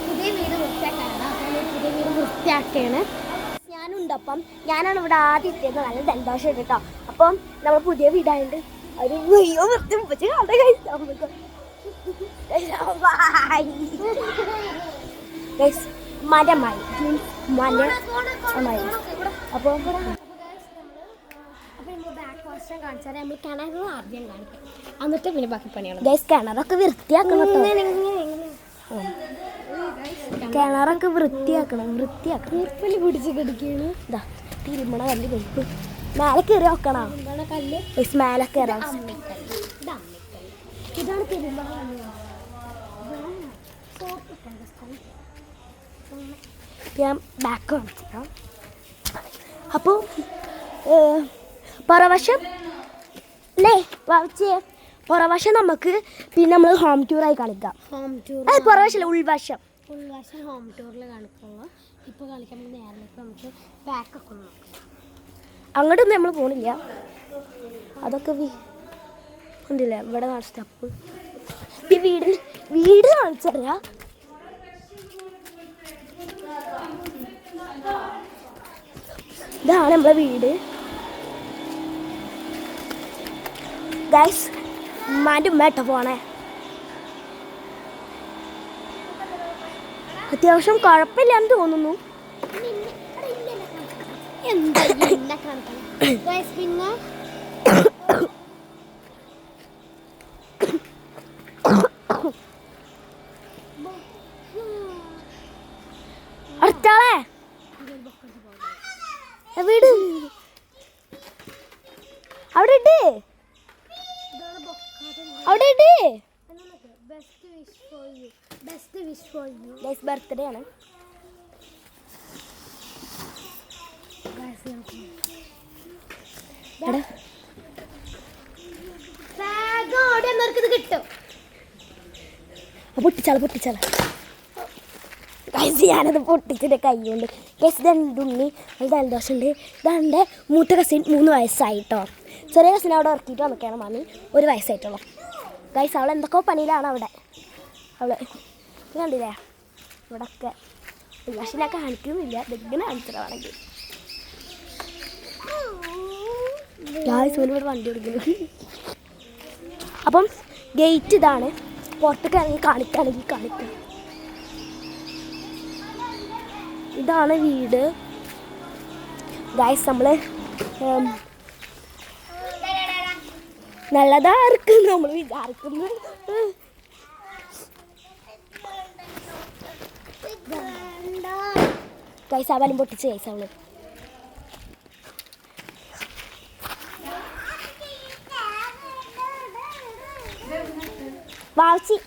പുതിയ വീട് വൃത്തിയാക്കാണ്. ഞാനുണ്ട്. അപ്പം ഞാനാണ് ഇവിടെ ആദ്യം എത്തിയത്. നല്ല സന്തോഷം കേട്ടോ. അപ്പം നമ്മൾ പുതിയ വീടായിട്ട് ഒരു വൃത്തി മരമായി അപ്പോൾ ബാക്ക് വശം കാണിച്ചാൽ നമ്മൾ കിണറ് ആദ്യം കാണിക്കാം, എന്നിട്ട് പിന്നെ ബാക്കി പണിയാണ്. ഗൈസ് കിണറൊക്കെ വൃത്തിയാക്കണം. കിണറൊക്കെ വൃത്തിയാക്കണം. ഉറുപ്പിൽ പിടിച്ച് കിടക്കുകയാണ്. ഇതാ തിരുമണ കല്ല് വെപ്പ് മേലെ കയറി വെക്കണം. കല്ല് മേലെ കയറാം. ഇതാണ് തിരുമണ. ഞാൻ ബാക്ക് കാണിച്ചിട്ടാം. അപ്പോൾ പുറവശം അല്ലേ വായിച്ചേ, പുറവശം നമുക്ക് പിന്നെ നമ്മൾ ഹോം ടൂറായി കാണിക്കാം. പുറവശമല്ല, ഉൾവശം ഹോം ടൂറിൽ കാണിക്കുള്ളൂ. ഇപ്പോൾ കളിക്കാൻ നേരത്തെ നമുക്ക് ബാക്കൊക്കെ നോക്കാം. അങ്ങോട്ടൊന്നും നമ്മൾ പോണില്ല. അതൊക്കെ ഉണ്ടല്ലേ ഇവിടെ സ്റ്റെപ്പ്. വീട് കാണിച്ചറിയാം. ഇതാണ് നമ്മളെ വീട്. ഗൈസ് ഉമ്മാൻ്റെ ഉമ്മേട്ട പോണേ. അത്യാവശ്യം കുഴപ്പമില്ലാന്ന് തോന്നുന്നു. പിന്നെ അടുത്താളെ വീട് അവിടെ ഇട്ട് ബർത്ത്ഡേ ആണ്. കിട്ടും. പൊട്ടിച്ചാല ഞാനത് പൊട്ടിച്ചിട്ട് കൈ കൊണ്ട്. ഗൈസ് ഇതെൻ്റെ ഉണ്ണി, അത് ജലദോഷമുണ്ട്. ഇതെൻ്റെ മൂത്ത കസിൻ 3 വയസ്സായിട്ടോ. ചെറിയ കസിൻ അവിടെ ഇറക്കിയിട്ട് വന്നിട്ടാണ് മമ്മി 1 വയസ്സായിട്ടുള്ളൂ. ഗൈസ് അവൾ എന്തൊക്കെയോ പണിയിലാണ് അവിടെ. അവള് കണ്ടില്ലേ ഇവിടെയൊക്കെ. പക്ഷെ ഞാൻ കാണിക്കുന്നില്ല, ഇതെങ്ങനെ കാണിച്ചതാണെങ്കിൽ. ഗൈസ് ഇവിടെ വണ്ടി കൊടുക്കുന്നു. അപ്പം ഗേറ്റ് ഇതാണ്. പുറത്തേക്ക് ഇറങ്ങി കാണിക്കുകയാണെങ്കിൽ കാണിക്കാം. ഇതാണ് വീട്. ഗൈസ് നമ്മൾ നല്ലതായിരിക്കും നമ്മൾ വിചാരിക്കുന്നത്. ഗൈസ് ആ ബലം പൊട്ടിച്ച് ഗൈസ് അവള് വാവച്ചി.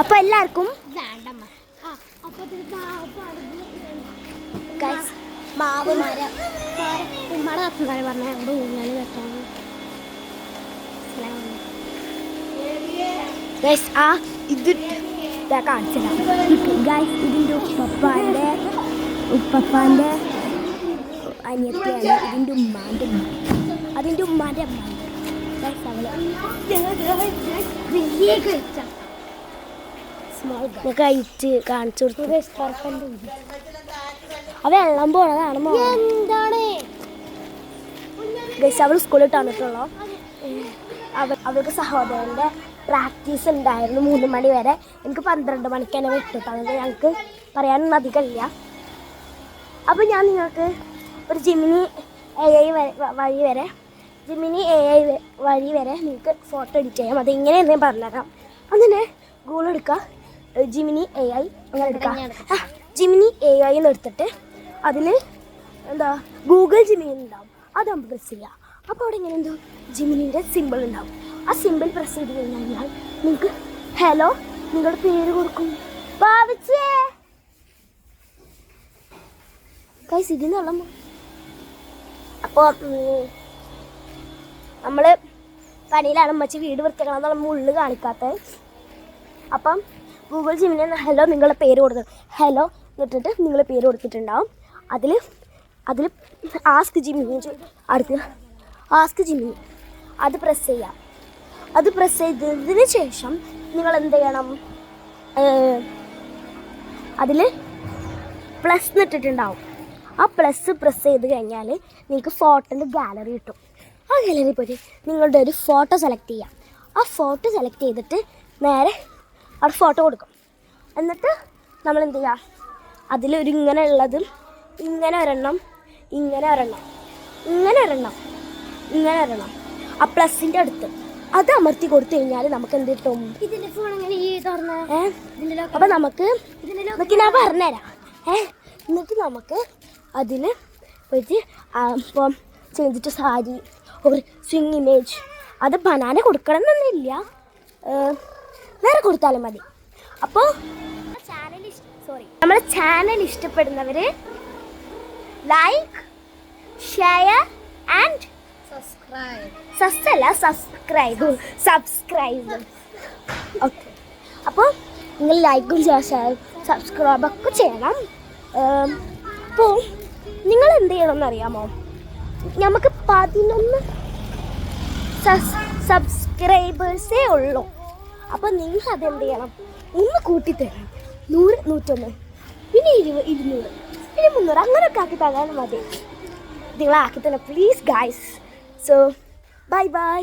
അപ്പൊ എല്ലാവർക്കും മാവ് മരം ഉമ്മയുടെ അച്ഛനായി പറഞ്ഞ അവിടെ ഊഞ്ഞാല് കെട്ടാണ്. ഇത് കാണിച്ചതാ ഗൈസ്. ഇതിൻ്റെ ഉപ്പപ്പാൻ്റെ അനിയത്തിയാണ്. ഇതിൻ്റെ ഉമ്മാൻ്റെ ഉമ്മ, അതിൻ്റെ ഉമ്മാൻ്റെ അമ്മ. കഴിച്ച് കാണിച്ചു കൊടുത്തു. ആ വെള്ളം പോണതാണ്. എന്താണ് ഗൈസ് അവൾ സ്കൂളിൽ വന്നിട്ടുള്ളൂ. അവൾക്ക് സഹോദരൻ്റെ പ്രാക്ടീസ് ഉണ്ടായിരുന്നു 3 മണി വരെ. എനിക്ക് 12 മണിക്ക് തന്നെ വിട്ടിട്ട് അതുകൊണ്ട് ഞങ്ങൾക്ക് പറയാനൊന്നും അധികമില്ല. അപ്പോൾ ഞാൻ നിങ്ങൾക്ക് ഒരു ജിമിനി AI വഴി വരെ നിങ്ങൾക്ക് ഫോട്ടോ എഡിറ്റ് ചെയ്യാം. അതെങ്ങനെയെന്ന് ഞാൻ പറഞ്ഞുതരാം. അങ്ങനെ ഗൂഗിൾ എടുക്കുക, ജിമിനി AI അങ്ങനെ എടുക്കാം. ജിമിനി AI എന്ന് എടുത്തിട്ട് അതിൽ എന്താ ഗൂഗിൾ ജിമിനി ഉണ്ടാവും. അത് നമ്മൾ പ്രസ് ചെയ്യുക. അപ്പോൾ അവിടെ ഇങ്ങനെ എന്തോ ജിമിനിൻ്റെ സിമ്പിൾ ഉണ്ടാവും. ആ സിമ്പിൾ പ്രസ് ചെയ്ത് കഴിഞ്ഞാൽ നിങ്ങൾക്ക് ഹലോ നിങ്ങളുടെ പേര് കൊടുക്കും. ഭാവിച്ചേ കൈസ് ഇതിനുള്ള. അപ്പോൾ നമ്മൾ പണിയിലാണ്. അമ്മച്ചി വീട് വൃത്തിയാക്കണം എന്നുള്ള ഉള്ളു കാണിക്കാത്തത്. അപ്പം ഗൂഗിൾ ജിമിനി ഹലോ നിങ്ങളുടെ പേര് കൊടുത്തു, ഹലോ എന്നിട്ടിട്ട് നിങ്ങൾ പേര് കൊടുത്തിട്ടുണ്ടാവും. അതിൽ ആസ്ക് ജിമിനി അടുത്ത് ആസ്ക് ജിമിനി അത് പ്രസ് ചെയ്യാം. അത് പ്രസ് ചെയ്തതിന് ശേഷം നിങ്ങൾ എന്ത് ചെയ്യണം, അതിൽ പ്ലസ് എന്നിട്ടിട്ടുണ്ടാവും. ആ പ്ലസ് പ്രസ് ചെയ്ത് കഴിഞ്ഞാൽ നിങ്ങൾക്ക് ഫോട്ടോൻ്റെ ഗാലറി കിട്ടും. ആ ഗാലറി പോയിട്ട് നിങ്ങളുടെ ഒരു ഫോട്ടോ സെലക്ട് ചെയ്യാം. ആ ഫോട്ടോ സെലക്ട് ചെയ്തിട്ട് നേരെ അവിടെ ഫോട്ടോ കൊടുക്കും. എന്നിട്ട് നമ്മൾ എന്ത് ചെയ്യുക, അതിലൊരു ഇങ്ങനെ ഉള്ളതും ഇങ്ങനെ ഒരെണ്ണം ഇങ്ങനെ ഒരെണ്ണം ഇങ്ങനെ ഒരെണ്ണം ഇങ്ങനെ ഒരെണ്ണം ആ പ്ലസിൻ്റെ അടുത്ത് അത് അമർത്തി കൊടുത്തു കഴിഞ്ഞാൽ നമുക്ക് എന്ത് കിട്ടും? ഇതിന്റെ ഫോൺ എങ്ങനെ ഈ തുറന്ന അപ്പം നമുക്ക് ഞാൻ പറഞ്ഞുതരാം. എന്നിട്ട് നമുക്ക് അതിൽ പോയിട്ട് ഇപ്പം ചെയ്തിട്ട് സാരി ഒരു സ്വിങ് ഇമേജ് അത് ബനാന കൊടുക്കണം എന്നൊന്നുമില്ല, വേറെ കൊടുത്താലും മതി. അപ്പോൾ നമ്മുടെ ചാനൽ ഇഷ്ടപ്പെടുന്നവർ like share and subscribe. Okay, അപ്പോൾ നിങ്ങൾ ലൈക്കും ഷെയർ സബ്സ്ക്രൈബൊക്കെ ചെയ്യണം. അപ്പോൾ നിങ്ങൾ എന്ത് ചെയ്യണമെന്ന് അറിയാമോ? നമുക്ക് 11 സബ്സ്ക്രൈബേഴ്സേ ഉള്ളൂ. അപ്പോൾ നിങ്ങൾ അതെന്ത് ചെയ്യണം, ഒന്ന് കൂട്ടിത്തരണം. 100, 101, പിന്നെ 20, 200, പിന്നെ 300 അങ്ങനെയൊക്കെ ആക്കി തരാനും മതി. നിങ്ങളാക്കി തന്നെ please guys. So bye bye.